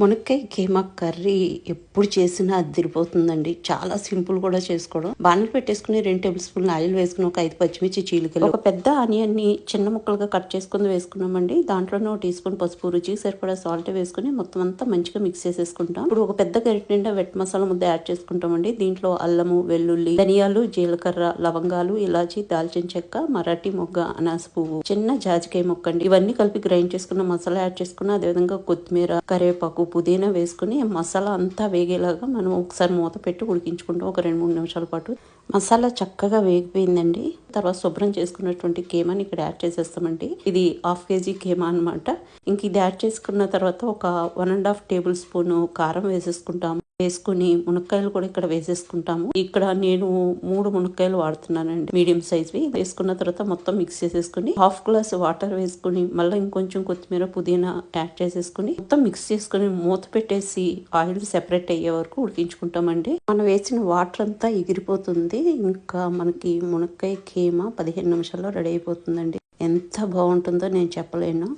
మునక్కాయ కీమా కర్రీ ఎప్పుడు చేసినా అదిరిపోతుందండి. చాలా సింపుల్ కూడా చేసుకోవడం. బాణలు పెట్టేసుకుని 2 టేబుల్ స్పూన్లు ఆయిల్ వేసుకుని ఒక 5 పచ్చిమిర్చి చీలికలు, ఒక పెద్ద ఆనియన్ ని చిన్న ముక్కలుగా కట్ చేసుకుని వేసుకున్నామండి. దాంట్లోనే 1 టీ స్పూన్ పసుపు, రుచికి సరిపడా సాల్ట్ వేసుకుని మొత్తం అంతా మంచిగా మిక్స్ చేసేసుకుంటాం. ఇప్పుడు ఒక పెద్ద గరిటె నిండా వెట్ మసాలా ముద్ద యాడ్ చేసుకుంటామండి. దీంట్లో అల్లము, వెల్లుల్లి, ధనియాలు, జీలకర్ర, లవంగాలు, ఇలాచి, దాల్చిన చెక్క, మరాఠీ మొగ్గ, అనాస పువ్వు, చిన్న జాజికాయ ముక్కండి, ఇవన్నీ కలిపి గ్రైండ్ చేసుకున్న మసాలా యాడ్ చేసుకున్న, అదేవిధంగా కొత్తిమీర, కరివేపాకు, పుదీనా వేసుకుని మసాలా అంతా వేగేలాగా మనం ఒకసారి మూత పెట్టి ఉడికించుకుంటాం ఒక 2-3 నిమిషాల పాటు. మసాలా చక్కగా వేగిపోయిందండి. తర్వాత శుభ్రం చేసుకున్నటువంటి కీమాని ఇక్కడ యాడ్ చేసేస్తామండి. ఇది 1/2 కేజీ కీమా అనమాట. ఇంక ఇది యాడ్ చేసుకున్న తర్వాత ఒక 1.5 టేబుల్ స్పూన్ కారం వేసేసుకుంటాము. వేసుకుని మునక్కాయలు కూడా ఇక్కడ వేసేసుకుంటాము. ఇక్కడ నేను 3 మునక్కాయలు వాడుతున్నానండి, మీడియం సైజ్వి. వేసుకున్న తర్వాత మొత్తం మిక్స్ చేసేసుకుని 1/2 గ్లాస్ వాటర్ వేసుకుని మళ్ళీ ఇంకొంచెం కొత్తిమీర, పుదీనా యాడ్ చేసేసుకుని మొత్తం మిక్స్ చేసుకుని మూత పెట్టేసి ఆయిల్ సెపరేట్ అయ్యే వరకు ఉడికించుకుంటామండి. మనం వేసిన వాటర్ అంతా ఎగిరిపోతుంది. ఇంకా మనకి మునక్కాయ కీమా 15 నిమిషాల్లో రెడీ అయిపోతుందండి. ఎంత బాగుంటుందో నేను చెప్పలేను.